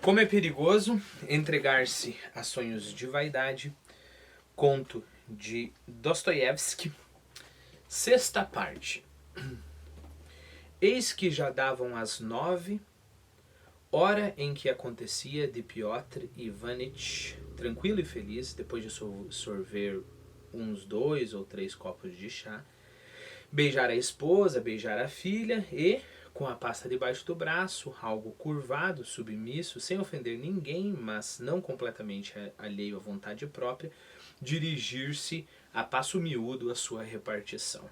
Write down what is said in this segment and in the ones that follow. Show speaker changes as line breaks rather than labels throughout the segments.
Como é perigoso entregar-se a sonhos de vaidade. Conto de Dostoiévski. Sexta parte. Eis que já davam as 9, hora em que acontecia de Piotr Ivanitch, tranquilo e feliz, depois de sorver uns 2 ou 3 copos de chá, beijar a esposa, beijar a filha e, com a pasta debaixo do braço, algo curvado, submisso, sem ofender ninguém, mas não completamente alheio à vontade própria, dirigir-se a passo miúdo à sua repartição.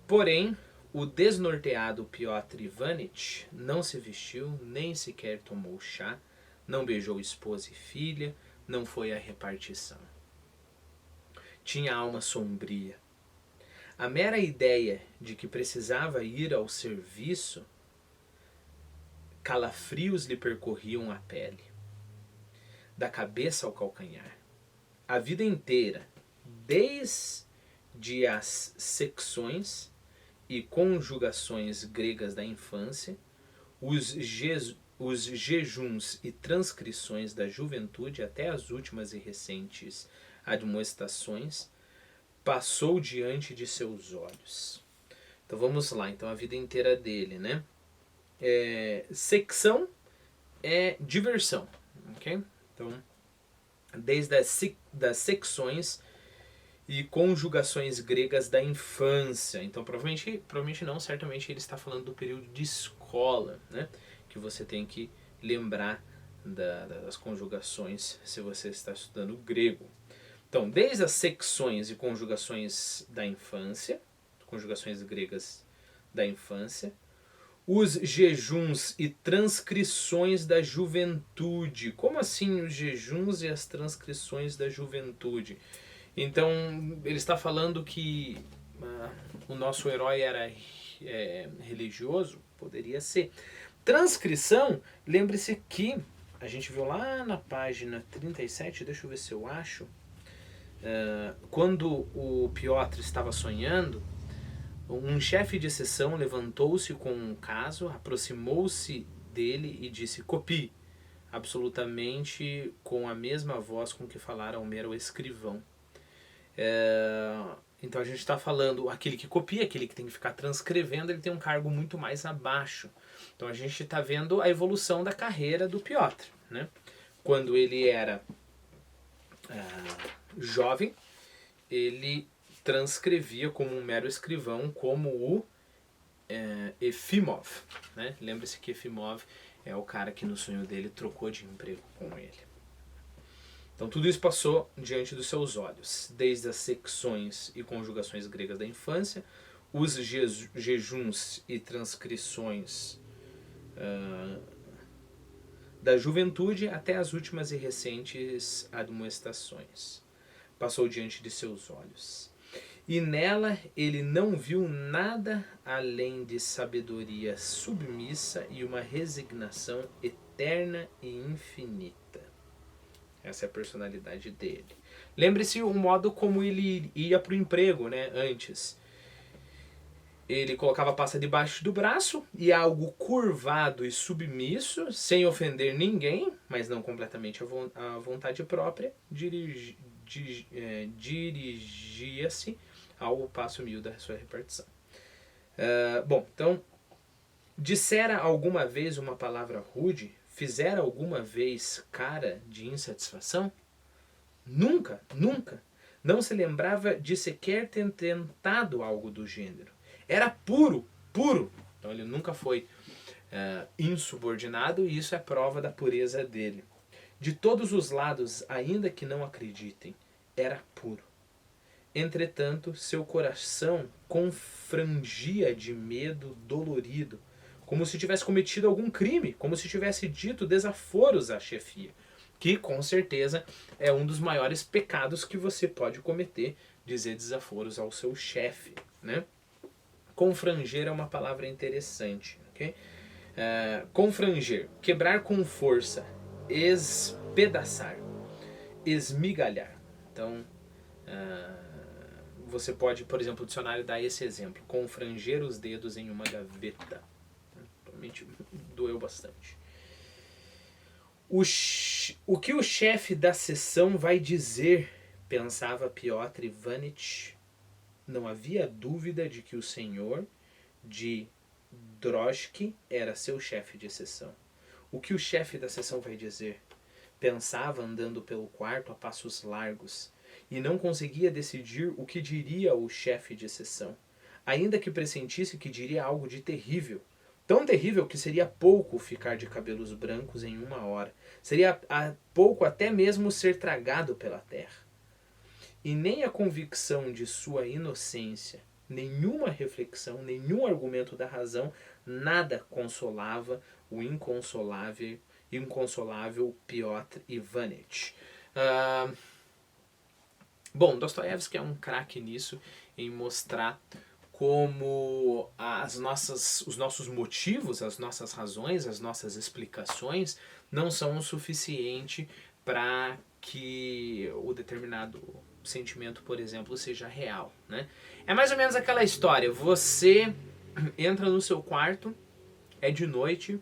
Porém, o desnorteado Piotr Ivanitch não se vestiu, nem sequer tomou chá, não beijou esposa e filha, não foi à repartição. Tinha alma sombria. A mera ideia de que precisava ir ao serviço, calafrios lhe percorriam a pele, da cabeça ao calcanhar. A vida inteira, desde as secções e conjugações gregas da infância, os jejuns e transcrições da juventude até as últimas e recentes admoestações, passou diante de seus olhos. Então vamos lá, então a vida inteira dele, né? Secção é diversão, ok? Então, desde das secções e conjugações gregas da infância. Então provavelmente não, certamente ele está falando do período de escola, né? Que você tem que lembrar das conjugações se você está estudando grego. Então, desde as secções e conjugações da infância, conjugações gregas da infância, os jejuns e transcrições da juventude. Como assim os jejuns e as transcrições da juventude? Então, ele está falando que o nosso herói era religioso? Poderia ser. Transcrição, lembre-se que a gente viu lá na página 37, deixa eu ver se eu acho, quando o Piotr estava sonhando, um chefe de sessão levantou-se com um caso, aproximou-se dele e disse: copie, absolutamente com a mesma voz com que falara Homero, o escrivão. Então a gente está falando, aquele que copia, aquele que tem que ficar transcrevendo, ele tem um cargo muito mais abaixo. Então a gente está vendo a evolução da carreira do Piotr, né? Quando ele era jovem, ele transcrevia como um mero escrivão, como o Efimov, né? Lembre-se que Efimov é o cara que no sonho dele trocou de emprego com ele. Então tudo isso passou diante dos seus olhos, desde as secções e conjugações gregas da infância, os jejuns e transcrições da juventude, até as últimas e recentes admoestações. Passou diante de seus olhos. E nela ele não viu nada além de sabedoria submissa e uma resignação eterna e infinita. Essa é a personalidade dele. Lembre-se o modo como ele ia para o emprego, né? Antes. Ele colocava a pasta debaixo do braço e algo curvado e submisso, sem ofender ninguém, mas não completamente à vontade própria, dirigia-se ao passo miúdo da sua repartição. Bom, então, dissera alguma vez uma palavra rude? Fizera alguma vez cara de insatisfação? Nunca, nunca. Não se lembrava de sequer ter tentado algo do gênero. Era puro, puro. Então ele nunca foi insubordinado e isso é prova da pureza dele. De todos os lados, ainda que não acreditem, era puro. Entretanto, seu coração confrangia de medo dolorido, como se tivesse cometido algum crime, como se tivesse dito desaforos à chefia, que com certeza é um dos maiores pecados que você pode cometer, dizer desaforos ao seu chefe, né? Confranger é uma palavra interessante, ok? Confranger, quebrar com força, espedaçar, esmigalhar. Então, você pode, por exemplo, o dicionário dar esse exemplo: confranger os dedos em uma gaveta. Provavelmente doeu bastante. O que o chefe da seção vai dizer, pensava Piotr Ivanitch. Não havia dúvida de que o senhor de Droschky era seu chefe de seção. O que o chefe da seção vai dizer? Pensava andando pelo quarto a passos largos e não conseguia decidir o que diria o chefe de seção, ainda que pressentisse que diria algo de terrível. Tão terrível que seria pouco ficar de cabelos brancos em 1 hora. Seria pouco até mesmo ser tragado pela terra. E nem a convicção de sua inocência, nenhuma reflexão, nenhum argumento da razão, nada consolava o inconsolável Piotr Ivanitch. Bom, Dostoiévski é um craque nisso, em mostrar como os nossos motivos, as nossas razões, as nossas explicações não são o suficiente para que o determinado sentimento, por exemplo, seja real, né? É mais ou menos aquela história, você entra no seu quarto, é de noite,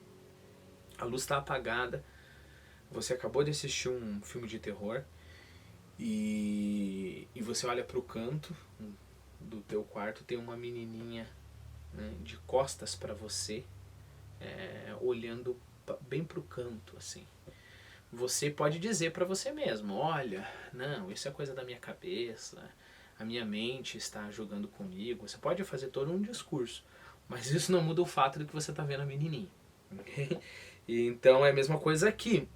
a luz está apagada, você acabou de assistir um filme de terror e você olha para o canto do teu quarto, tem uma menininha, né, de costas para você, olhando bem pro canto, assim. Você pode dizer para você mesmo, olha, não, isso é coisa da minha cabeça, a minha mente está jogando comigo. Você pode fazer todo um discurso, mas isso não muda o fato de que você está vendo a menininha. Okay? Então é a mesma coisa aqui.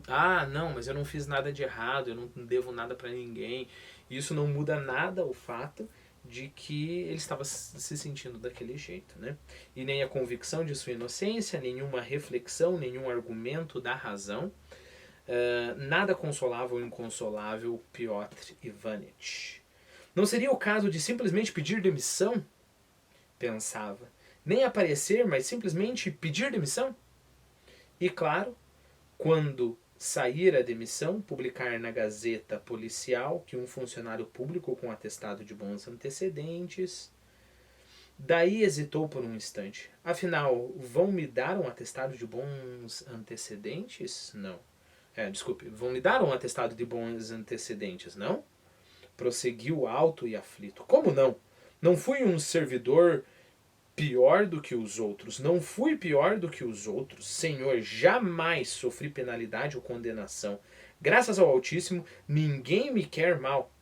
Ah, não, mas eu não fiz nada de errado, eu não devo nada para ninguém. Isso não muda nada o fato de que ele estava se sentindo daquele jeito, né? E nem a convicção de sua inocência, nenhuma reflexão, nenhum argumento da razão, nada consolava o inconsolável Piotr Ivanitch. Não seria o caso de simplesmente pedir demissão? Pensava. Nem aparecer, mas simplesmente pedir demissão? E claro, quando sair a demissão, publicar na Gazeta Policial que um funcionário público com atestado de bons antecedentes. Daí hesitou por um instante. Afinal, vão me dar um atestado de bons antecedentes? Não. Desculpe, vão me dar um atestado de bons antecedentes, não? Prosseguiu alto e aflito. Como não? Não fui um servidor pior do que os outros. Não fui pior do que os outros. Senhor, jamais sofri penalidade ou condenação. Graças ao Altíssimo, ninguém me quer mal.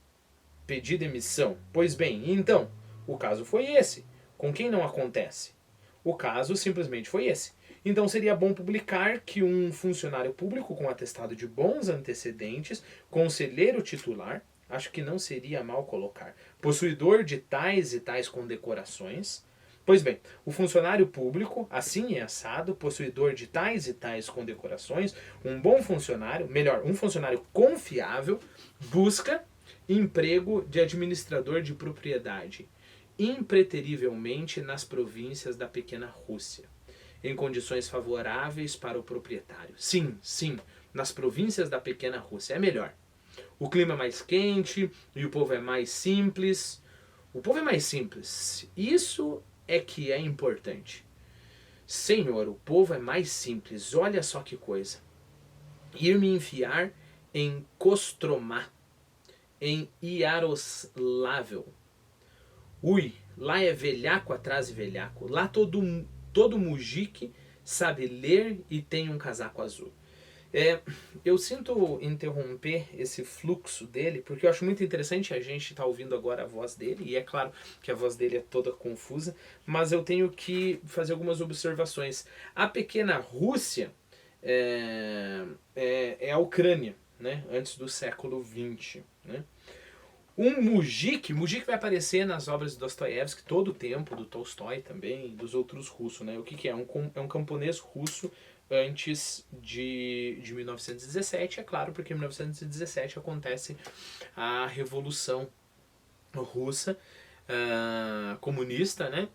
Pedi demissão. Pois bem, então, o caso foi esse. Com quem não acontece? O caso simplesmente foi esse. Então seria bom publicar que um funcionário público com atestado de bons antecedentes, conselheiro titular, acho que não seria mal colocar, possuidor de tais e tais condecorações. Pois bem, o funcionário público, assim é assado, possuidor de tais e tais condecorações, um bom funcionário, melhor, um funcionário confiável, busca emprego de administrador de propriedade, impreterivelmente nas províncias da pequena Rússia, em condições favoráveis para o proprietário. Sim, sim, nas províncias da pequena Rússia é melhor. O clima é mais quente e o povo é mais simples. O povo é mais simples. Isso é que é importante. Senhor, o povo é mais simples. Olha só que coisa. Ir me enfiar em Kostromá, em Iaroslável. Ui, lá é velhaco atrás de velhaco. Lá todo mujique sabe ler e tem um casaco azul. Eu sinto interromper esse fluxo dele, porque eu acho muito interessante a gente estar ouvindo agora a voz dele, e é claro que a voz dele é toda confusa, mas eu tenho que fazer algumas observações. A pequena Rússia é a Ucrânia, né, antes do século XX, né? Um mujik vai aparecer nas obras de Dostoiévski todo o tempo, do Tolstói também, dos outros russos, né? O que é? É um camponês russo antes de 1917, é claro, porque em 1917 acontece a Revolução Russa comunista, né?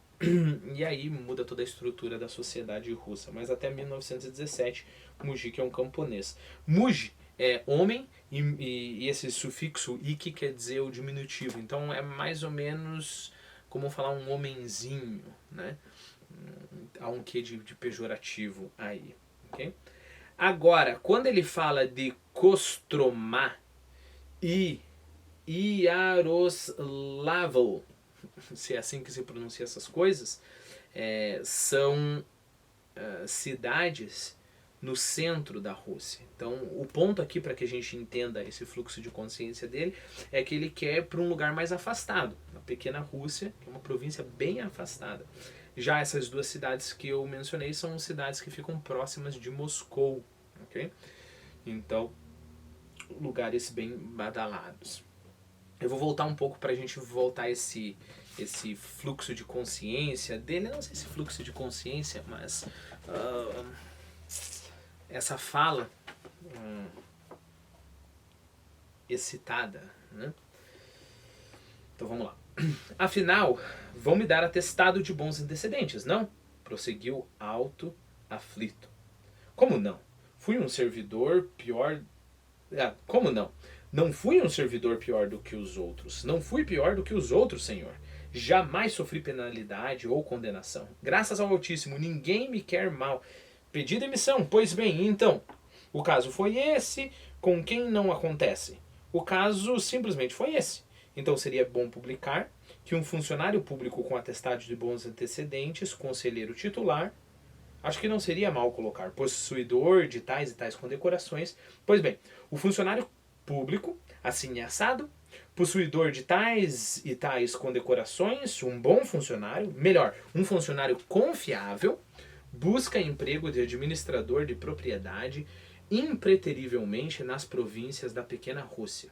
E aí muda toda a estrutura da sociedade russa. Mas até 1917, Mujik é um camponês. Muj é homem e esse sufixo ik quer dizer o diminutivo. Então é mais ou menos como falar um homenzinho, né? Há um quê de pejorativo aí, ok? Agora, quando ele fala de Kostromá e Yaroslavl, se é assim que se pronuncia essas coisas, são cidades no centro da Rússia. Então, o ponto aqui para que a gente entenda esse fluxo de consciência dele é que ele quer para um lugar mais afastado, a pequena Rússia, que é uma província bem afastada. Já essas duas cidades que eu mencionei são cidades que ficam próximas de Moscou, ok? Então, lugares bem badalados. Eu vou voltar um pouco para a gente voltar esse fluxo de consciência dele. Eu não sei se fluxo de consciência, mas essa fala excitada, né? Então vamos lá. Afinal, vão me dar atestado de bons antecedentes, não? Prosseguiu alto, aflito. Como não? Fui um servidor pior... como não? Não fui um servidor pior do que os outros. Não fui pior do que os outros, senhor. Jamais sofri penalidade ou condenação. Graças ao Altíssimo, ninguém me quer mal. Pedi demissão. Pois bem, então, o caso foi esse, com quem não acontece. O caso simplesmente foi esse. Então seria bom publicar que um funcionário público com atestado de bons antecedentes, conselheiro titular, acho que não seria mal colocar possuidor de tais e tais condecorações. Pois bem, o funcionário público, assim assado, possuidor de tais e tais condecorações, um bom funcionário, melhor, um funcionário confiável, busca emprego de administrador de propriedade impreterivelmente nas províncias da pequena Rússia,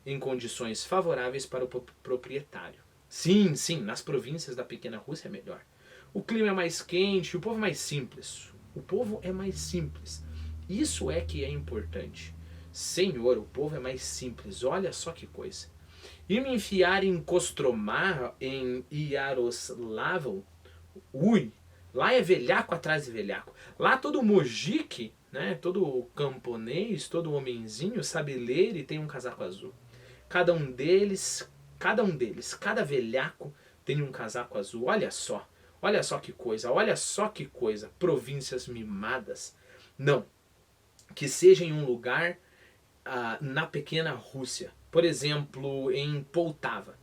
em condições favoráveis para o proprietário. Sim, sim, nas províncias da pequena Rússia é melhor. O clima é mais quente, o povo é mais simples. O povo é mais simples. Isso é que é importante. Senhor, o povo é mais simples. Olha só que coisa. E me enfiar em Kostromá, em Yaroslavl, ui, lá é velhaco atrás de velhaco. Lá todo mojique, né, todo camponês, todo homenzinho sabe ler e tem um casaco azul. Cada velhaco tem um casaco azul. Olha só que coisa. Províncias mimadas. Não, que seja em um lugar na pequena Rússia. Por exemplo, em Poltava.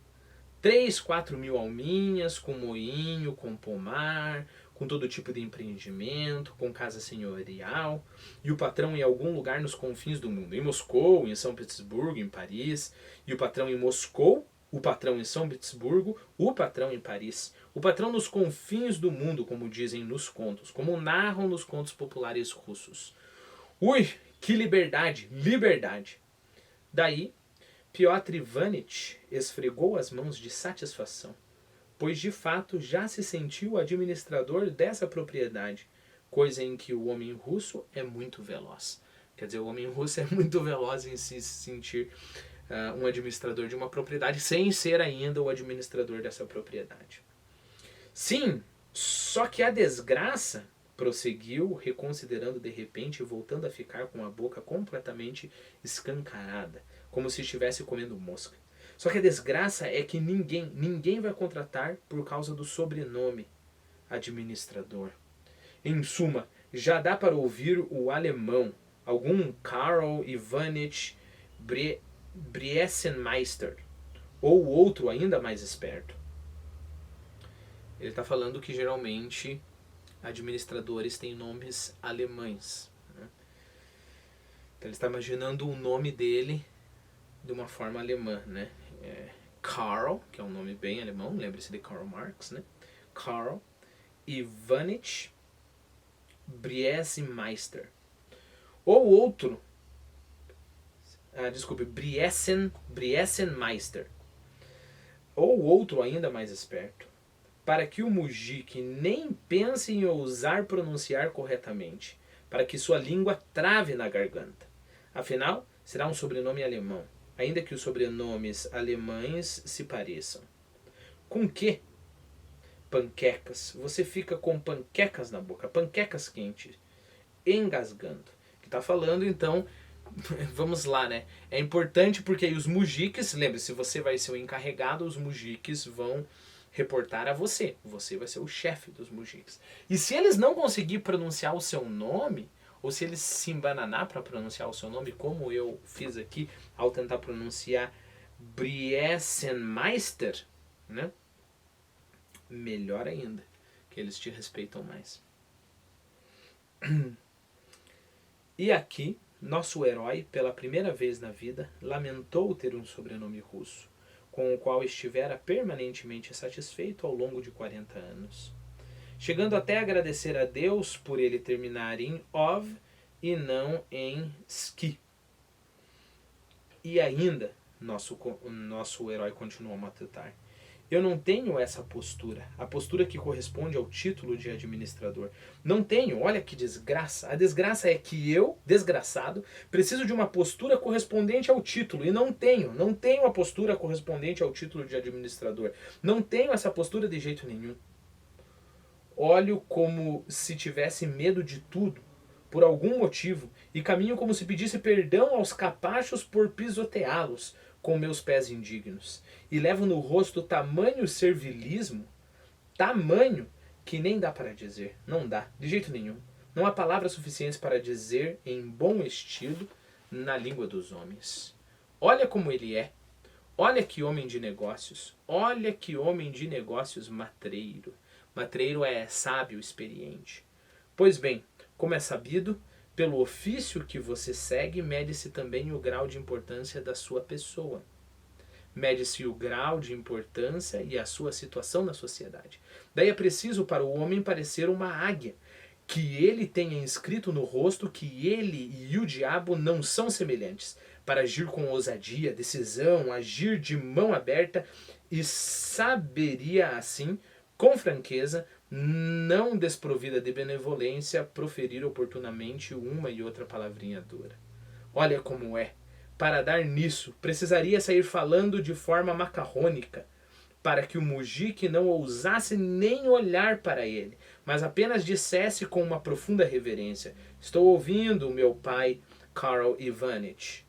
3, 4 mil alminhas, com moinho, com pomar, com todo tipo de empreendimento, com casa senhorial, e o patrão em algum lugar nos confins do mundo. Em Moscou, em São Petersburgo, em Paris, e o patrão em Moscou, o patrão em São Petersburgo, o patrão em Paris. O patrão nos confins do mundo, como dizem nos contos, como narram nos contos populares russos. Ui, que liberdade, liberdade! Daí, Piotr Ivanitch esfregou as mãos de satisfação, pois de fato já se sentiu administrador dessa propriedade, coisa em que o homem russo é muito veloz. Quer dizer, o homem russo é muito veloz em se sentir um administrador de uma propriedade sem ser ainda o administrador dessa propriedade. Sim, só que a desgraça, prosseguiu, reconsiderando de repente e voltando a ficar com a boca completamente escancarada, como se estivesse comendo mosca. Só que a desgraça é que ninguém vai contratar por causa do sobrenome administrador. Em suma, já dá para ouvir o alemão, algum Karl Ivanitch Briesenmeister, ou outro ainda mais esperto. Ele está falando que geralmente administradores têm nomes alemães, né? Então ele está imaginando o nome dele de uma forma alemã, né? Karl, que é um nome bem alemão, lembre-se de Karl Marx, né? Karl Ivanitch Briesenmeister. Ou outro, Briesenmeister. Ou outro ainda mais esperto, para que o mujik nem pense em ousar pronunciar corretamente, para que sua língua trave na garganta. Afinal, será um sobrenome alemão, ainda que os sobrenomes alemães se pareçam. Com que? Panquecas. Você fica com panquecas na boca, panquecas quentes, engasgando. Que está falando, então, vamos lá, né? É importante porque aí os mujiques, lembre-se, você vai ser o encarregado, os mujiques vão reportar a você. Você vai ser o chefe dos mujiks. E se eles não conseguirem pronunciar o seu nome, ou se eles se embananar para pronunciar o seu nome, como eu fiz aqui ao tentar pronunciar Briesenmeister, né? Melhor ainda, que eles te respeitam mais. E aqui, nosso herói, pela primeira vez na vida, lamentou ter um sobrenome russo, com o qual estivera permanentemente satisfeito ao longo de 40 anos, chegando até a agradecer a Deus por ele terminar em Ov e não em Ski. E ainda, nosso herói continuou a matutar. Eu não tenho essa postura, a postura que corresponde ao título de administrador. Não tenho, olha que desgraça. A desgraça é que eu, desgraçado, preciso de uma postura correspondente ao título. E não tenho a postura correspondente ao título de administrador. Não tenho essa postura de jeito nenhum. Olho como se tivesse medo de tudo, por algum motivo, e caminho como se pedisse perdão aos capachos por pisoteá-los com meus pés indignos. E levo no rosto tamanho servilismo, tamanho, que nem dá para dizer. Não dá, de jeito nenhum. Não há palavras suficientes para dizer em bom estilo na língua dos homens. Olha como ele é. Olha que homem de negócios. Olha que homem de negócios matreiro. Matreiro é sábio, experiente. Pois bem, como é sabido, pelo ofício que você segue, mede-se também o grau de importância da sua pessoa. Mede-se o grau de importância e a sua situação na sociedade. Daí é preciso para o homem parecer uma águia, que ele tenha inscrito no rosto que ele e o diabo não são semelhantes, para agir com ousadia, decisão, agir de mão aberta, e saberia assim, com franqueza, não desprovida de benevolência, proferir oportunamente uma e outra palavrinha dura. Olha como é. Para dar nisso, precisaria sair falando de forma macarrônica, para que o mujik não ousasse nem olhar para ele, mas apenas dissesse com uma profunda reverência: estou ouvindo, meu pai, Karl Ivanitch.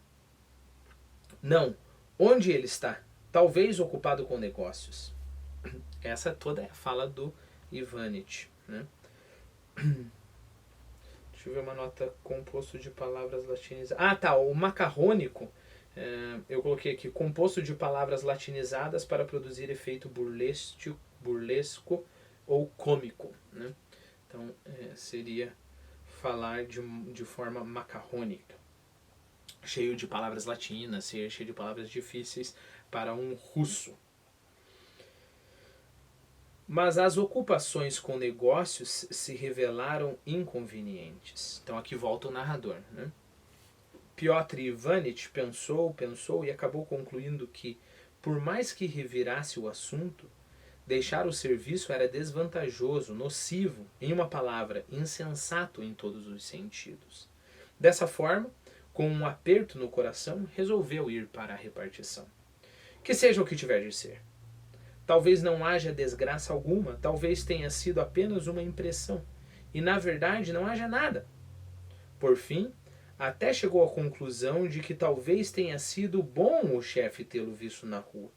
Não, onde ele está? Talvez ocupado com negócios. Essa toda é a fala do Ivanitch, né? Deixa eu ver uma nota, composto de palavras latinizadas. Ah, tá, o macarrônico, eu coloquei aqui, composto de palavras latinizadas para produzir efeito burlesco ou cômico, né? Então, seria falar de forma macarrônica, cheio de palavras latinas, cheio de palavras difíceis para um russo. Mas as ocupações com negócios se revelaram inconvenientes. Então aqui volta o narrador, né? Piotr Ivanitch pensou e acabou concluindo que, por mais que revirasse o assunto, deixar o serviço era desvantajoso, nocivo, em uma palavra, insensato em todos os sentidos. Dessa forma, com um aperto no coração, resolveu ir para a repartição. Que seja o que tiver de ser. Talvez não haja desgraça alguma, talvez tenha sido apenas uma impressão, e na verdade não haja nada. Por fim, até chegou à conclusão de que talvez tenha sido bom o chefe tê-lo visto na rua.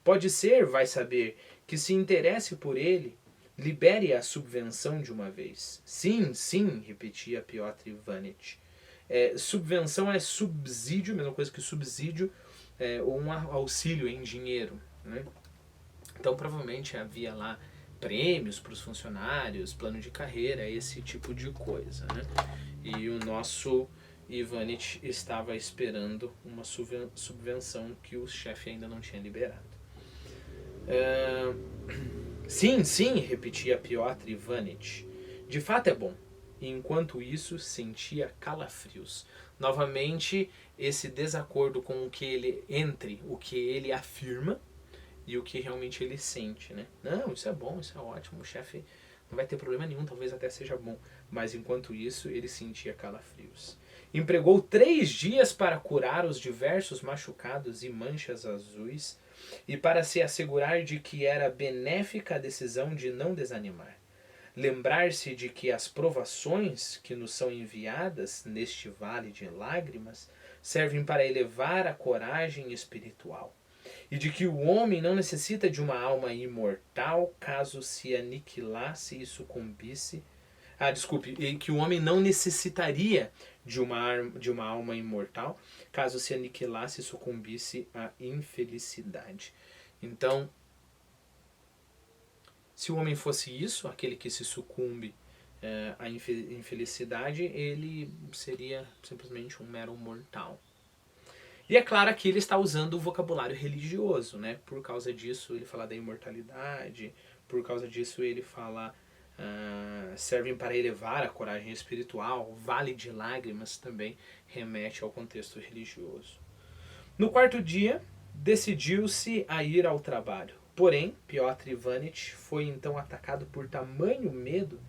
Pode ser, vai saber, que se interesse por ele, libere a subvenção de uma vez. Sim, sim, repetia Piotr Ivanitch. Subvenção é subsídio, mesma coisa que subsídio, ou um auxílio em dinheiro, né? Então provavelmente havia lá prêmios para os funcionários, plano de carreira, esse tipo de coisa, né? E o nosso Ivanitch estava esperando uma subvenção que o chefe ainda não tinha liberado. Sim, sim, repetia Piotr Ivanitch. De fato é bom. E enquanto isso, sentia calafrios. Novamente, esse desacordo com o que ele, entre o que ele afirma e o que realmente ele sente, né? Não, isso é bom, isso é ótimo, o chefe não vai ter problema nenhum, talvez até seja bom. Mas enquanto isso, ele sentia calafrios. Empregou 3 dias para curar os diversos machucados e manchas azuis e para se assegurar de que era benéfica a decisão de não desanimar. Lembrar-se de que as provações que nos são enviadas neste vale de lágrimas servem para elevar a coragem espiritual. e de que o homem não necessita de uma alma imortal caso se aniquilasse e sucumbisse. Desculpe, e que o homem não necessitaria de uma alma imortal caso se aniquilasse e sucumbisse à infelicidade. Então, se o homem fosse isso, aquele que se sucumbe à infelicidade, ele seria simplesmente um mero mortal. E é claro que ele está usando o vocabulário religioso, né? Por causa disso ele fala da imortalidade, por causa disso ele fala servem para elevar a coragem espiritual, vale de lágrimas também remete ao contexto religioso. No quarto dia, decidiu-se a ir ao trabalho. Porém, Piotr Ivanitch foi então atacado por tamanho medo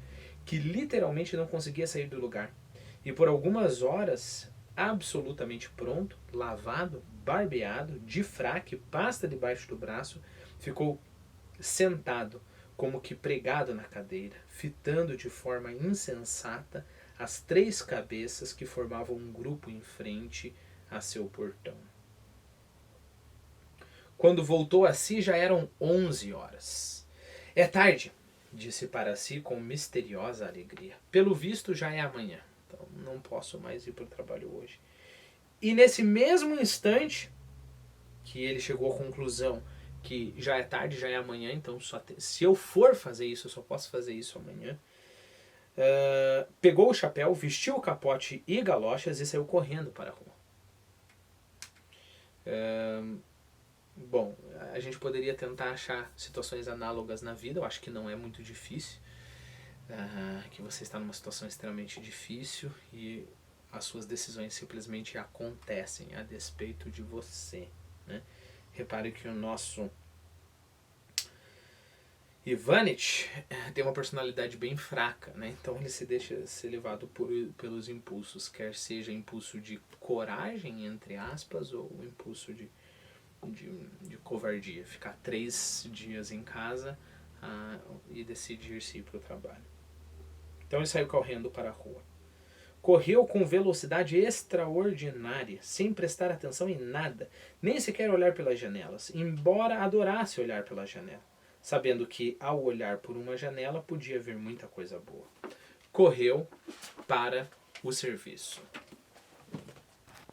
que literalmente não conseguia sair do lugar. E por algumas horas, absolutamente pronto, lavado, barbeado, de fraque, pasta debaixo do braço, ficou sentado, como que pregado na cadeira, fitando de forma insensata as 3 cabeças que formavam um grupo em frente a seu portão. Quando voltou a si, já eram 11 horas. É tarde, disse para si com misteriosa alegria. Pelo visto, já é amanhã. Então, não posso mais ir para o trabalho hoje. E nesse mesmo instante que ele chegou à conclusão que já é tarde, já é amanhã, então se eu for fazer isso, eu só posso fazer isso amanhã. Pegou o chapéu, vestiu o capote e galochas e saiu correndo para a rua. Bom, a gente poderia tentar achar situações análogas na vida, eu acho que não é muito difícil. Que você está numa situação extremamente difícil e as suas decisões simplesmente acontecem a despeito de você, né? Repare que o nosso Ivanitch tem uma personalidade bem fraca, né? Então ele se deixa ser levado pelos impulsos, quer seja impulso de coragem, entre aspas, ou impulso de covardia. Ficar 3 dias em casa e decidir-se ir para o trabalho. Então ele saiu correndo para a rua. Correu com velocidade extraordinária, sem prestar atenção em nada, nem sequer olhar pelas janelas, embora adorasse olhar pela janela, sabendo que, ao olhar por uma janela, podia ver muita coisa boa. Correu para o serviço.